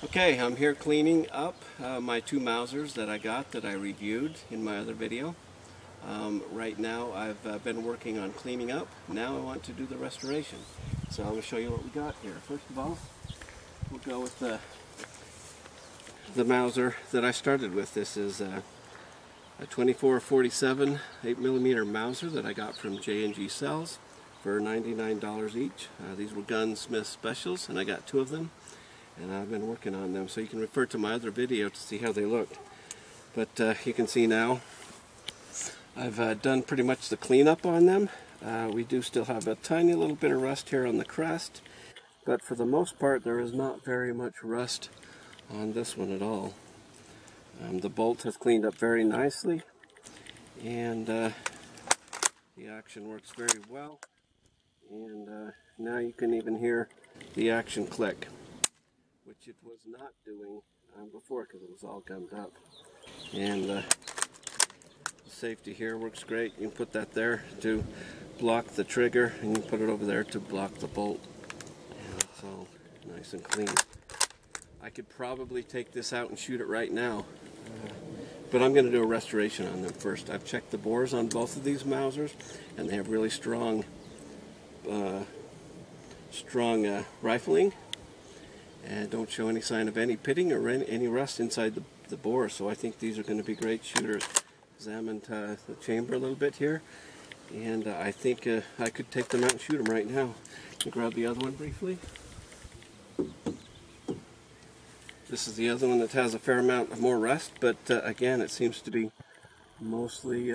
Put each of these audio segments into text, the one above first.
Okay, I'm here cleaning up my two Mausers that I got that I reviewed in my other video. Right now I've been working on cleaning up. Now I want to do the restoration. So I'm going to show you what we got here. First of all, we'll go with the Mauser that I started with. This is a 24-47 8mm Mauser that I got from J&G Cells for $99 each. These were Gunsmith Specials, and I got two of them. And I've been working on them, so you can refer to my other video to see how they looked. But you can see now I've done pretty much the cleanup on them. We do still have a tiny little bit of rust here on the crest, but for the most part there is not very much rust on this one at all. The bolt has cleaned up very nicely, and the action works very well. And now you can even hear the action click, which it was not doing before because it was all gummed up. And the safety here works great. You can put that there to block the trigger, and you can put it over there to block the bolt. And it's all nice and clean. I could probably take this out and shoot it right now, but I'm going to do a restoration on them first. I've checked the bores on both of these Mausers, and they have really strong rifling, and don't show any sign of any pitting or any rust inside the bore, so I think these are going to be great shooters. Examined the chamber a little bit here, and I think I could take them out and shoot them right now. Let me grab the other one briefly. This is the other one that has a fair amount of more rust, but again, it seems to be mostly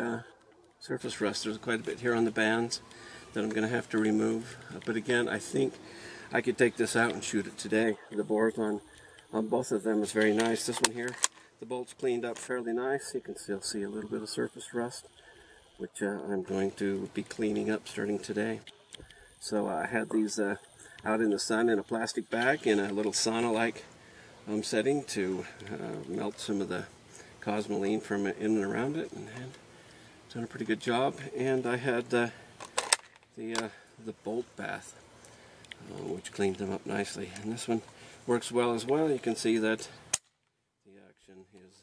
surface rust. There's quite a bit here on the bands that I'm going to have to remove, but again, I think I could take this out and shoot it today. The bores on both of them is very nice. This one here, the bolt's cleaned up fairly nice. You can still see a little bit of surface rust, which I'm going to be cleaning up starting today. So I had these out in the sun in a plastic bag in a little sauna-like setting to melt some of the cosmoline from in and around it, and done a pretty good job. And I had the bolt bath, which cleaned them up nicely, and this one works well as well. You can see that the action is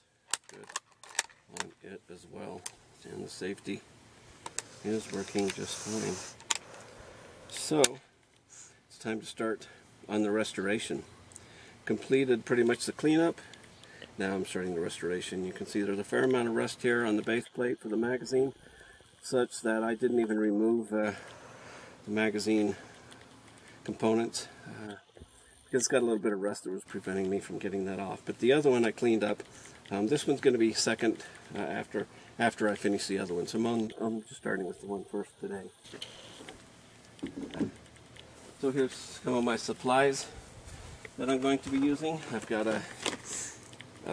good on it as well, and the safety is working just fine. So it's time to start on the restoration. Completed pretty much the cleanup. Now I'm starting the restoration. You can see there's a fair amount of rust here on the base plate for the magazine, such that I didn't even remove the magazine components because it's got a little bit of rust that was preventing me from getting that off. But the other one I cleaned up. This one's going to be second after I finish the other one. So I'm just starting with the one first today. So here's some of my supplies that I'm going to be using. I've got a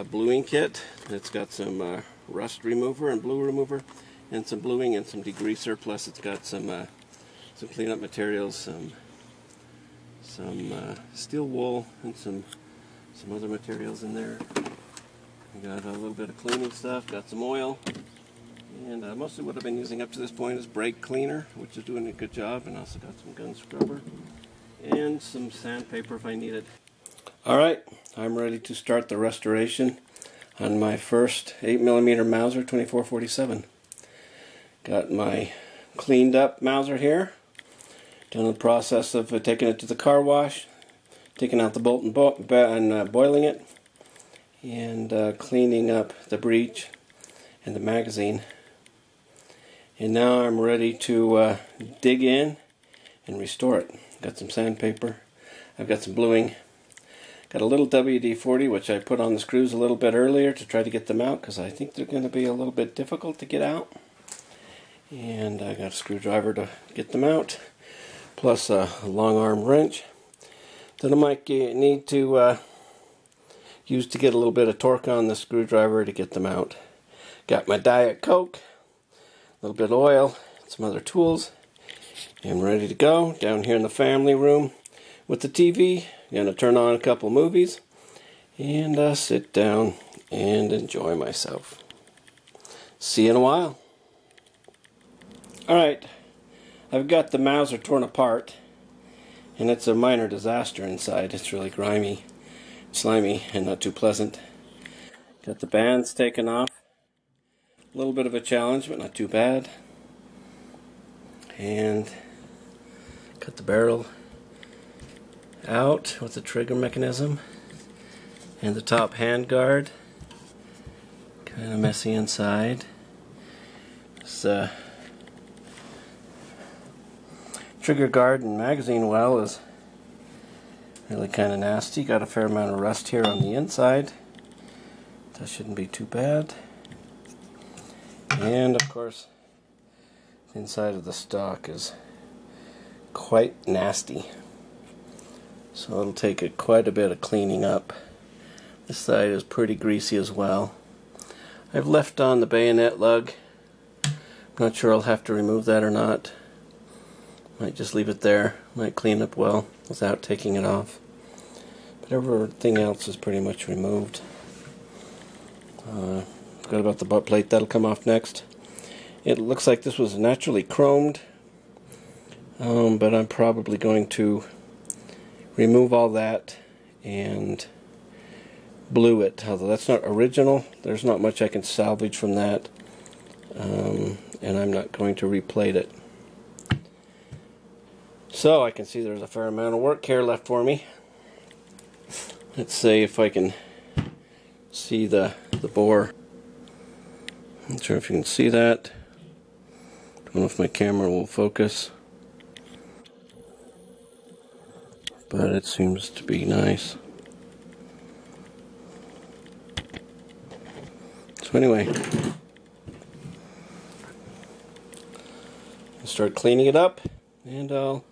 bluing kit. It's got some rust remover and blue remover, and some bluing and some degreaser. Plus it's got some cleanup materials, some steel wool, and some other materials in there. I got a little bit of cleaning stuff, got some oil, and mostly what I've been using up to this point is brake cleaner, which is doing a good job, and also got some gun scrubber and some sandpaper if I need it. Alright, I'm ready to start the restoration on my first 8mm Mauser 24-47. Got my cleaned up Mauser here. Done the process of taking it to the car wash, taking out the bolt and boiling it, and cleaning up the breech and the magazine. And now I'm ready to dig in and restore it. Got some sandpaper, I've got some bluing, got a little WD-40 which I put on the screws a little bit earlier to try to get them out because I think they're going to be a little bit difficult to get out. And I got a screwdriver to get them out, plus a long arm wrench that I might need to use to get a little bit of torque on the screwdriver to get them out. Got my Diet Coke, a little bit of oil, some other tools, and ready to go. Down here in the family room with the TV, going to turn on a couple movies and sit down and enjoy myself. See you in a while. Alright, I've got the Mauser torn apart, and it's a minor disaster inside. It's really grimy. slimy and not too pleasant. Got the bands taken off. A little bit of a challenge, but not too bad. And cut the barrel out with the trigger mechanism and the top hand guard. Kind of messy inside. This trigger guard and magazine well is really kind of nasty. Got a fair amount of rust here on the inside. That shouldn't be too bad. And of course, the inside of the stock is quite nasty. So it'll take quite a bit of cleaning up. This side is pretty greasy as well. I've left on the bayonet lug. I'm not sure I'll have to remove that or not. Might just leave it there. Might clean up well without taking it off. But everything else is pretty much removed. Forgot about the butt plate. That'll come off next. It looks like this was naturally chromed, but I'm probably going to remove all that and blue it. Although that's not original, there's not much I can salvage from that, and I'm not going to replate it. So I can see there's a fair amount of work here left for me. Let's see if I can see the bore. Not sure if you can see that. Don't know if my camera will focus, but it seems to be nice. So anyway, I'll start cleaning it up, and I'll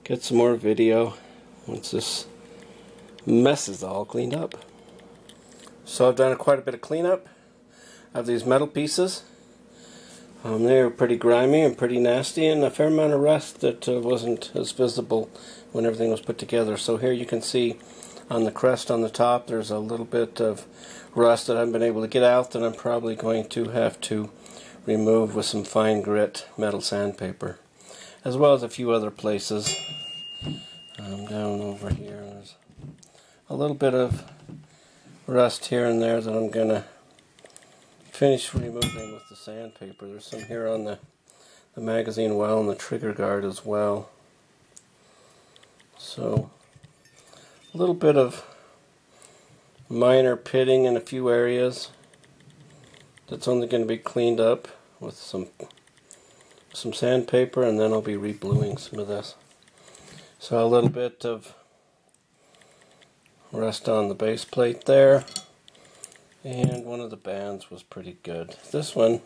get some more video once this mess is all cleaned up. So I've done quite a bit of cleanup of these metal pieces. They were pretty grimy and pretty nasty, and a fair amount of rust that wasn't as visible when everything was put together. So here you can see on the crest on the top there's a little bit of rust that I haven't been able to get out, that I'm probably going to have to remove with some fine grit metal sandpaper, as well as a few other places. Down over here there's a little bit of rust here and there that I'm going to finish removing with the sandpaper. There's some here on the magazine well and the trigger guard as well. So a little bit of minor pitting in a few areas that's only going to be cleaned up with some sandpaper, and then I'll be rebluing some of this. So a little bit of rust on the base plate there, and one of the bands was pretty good. This one,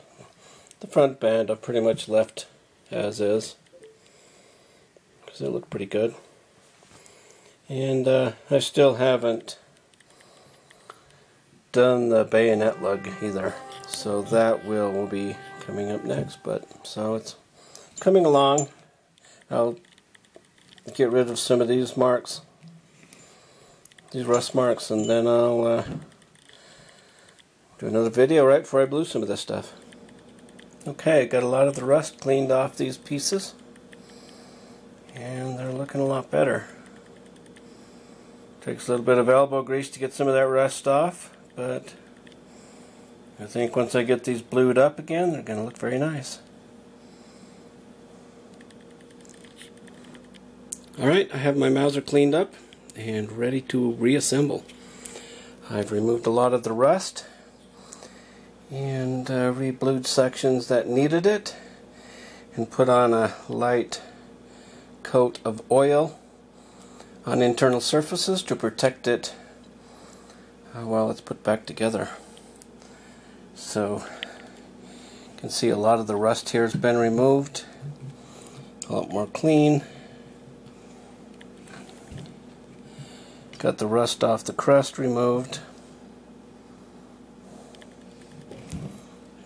the front band, I've pretty much left as is because it looked pretty good. And I still haven't done the bayonet lug either, so that will be coming up next. But so it's coming along. I'll get rid of some of these marks, these rust marks, and then I'll do another video right before I blue some of this stuff. Okay, got a lot of the rust cleaned off these pieces, and they're looking a lot better. Takes a little bit of elbow grease to get some of that rust off, but I think once I get these blued up again, they're going to look very nice. Alright, I have my Mauser cleaned up and ready to reassemble. I've removed a lot of the rust and re-blued sections that needed it, and put on a light coat of oil on internal surfaces to protect it while it's put back together. So you can see a lot of the rust here has been removed, a lot more clean. Got the rust off the crest removed,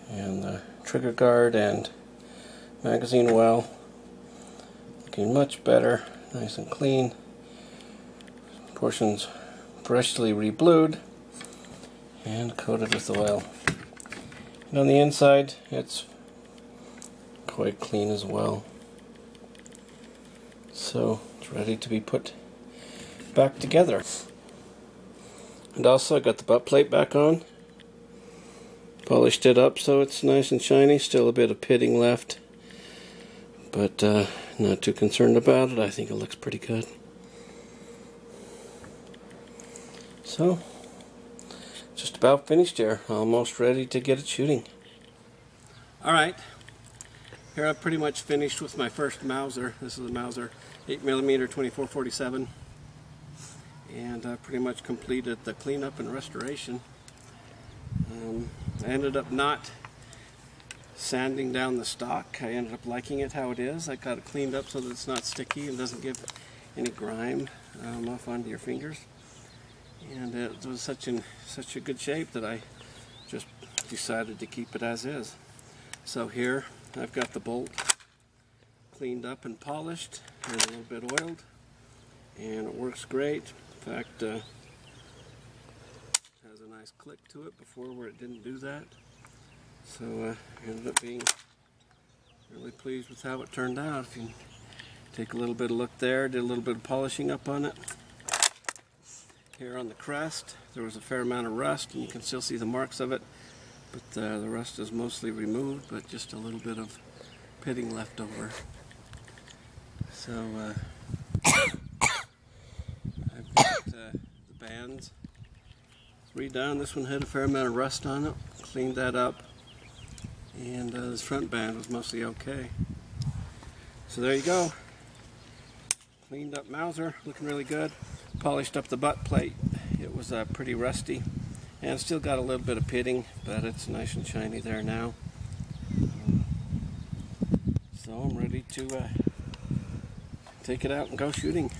and the trigger guard and magazine well looking much better, nice and clean. Portions freshly re-blued and coated with oil. And on the inside, it's quite clean as well. So it's ready to be put back together. And also I got the butt plate back on. Polished it up so it's nice and shiny. Still a bit of pitting left, but not too concerned about it. I think it looks pretty good. So, just about finished here. Almost ready to get it shooting. Alright, here I've pretty much finished with my first Mauser. This is a Mauser 8mm 2447. And I pretty much completed the cleanup and restoration. I ended up not sanding down the stock. I ended up liking it how it is. I got it cleaned up so that it's not sticky and doesn't give any grime off onto your fingers. And it was such a good shape that I just decided to keep it as is. So here I've got the bolt cleaned up and polished and a little bit oiled, and it works great. In fact, has a nice click to it before where it didn't do that. So I ended up being really pleased with how it turned out. If you take a little bit of look there, did a little bit of polishing up on it. Here on the crest, there was a fair amount of rust, and you can still see the marks of it, but the rust is mostly removed, but just a little bit of pitting left over. So I've got the bands redone. This one had a fair amount of rust on it. Cleaned that up, and this front band was mostly okay. So there you go. Cleaned up Mauser, looking really good. Polished up the butt plate. It was pretty rusty, and still got a little bit of pitting, but it's nice and shiny there now. So I'm ready to take it out and go shooting.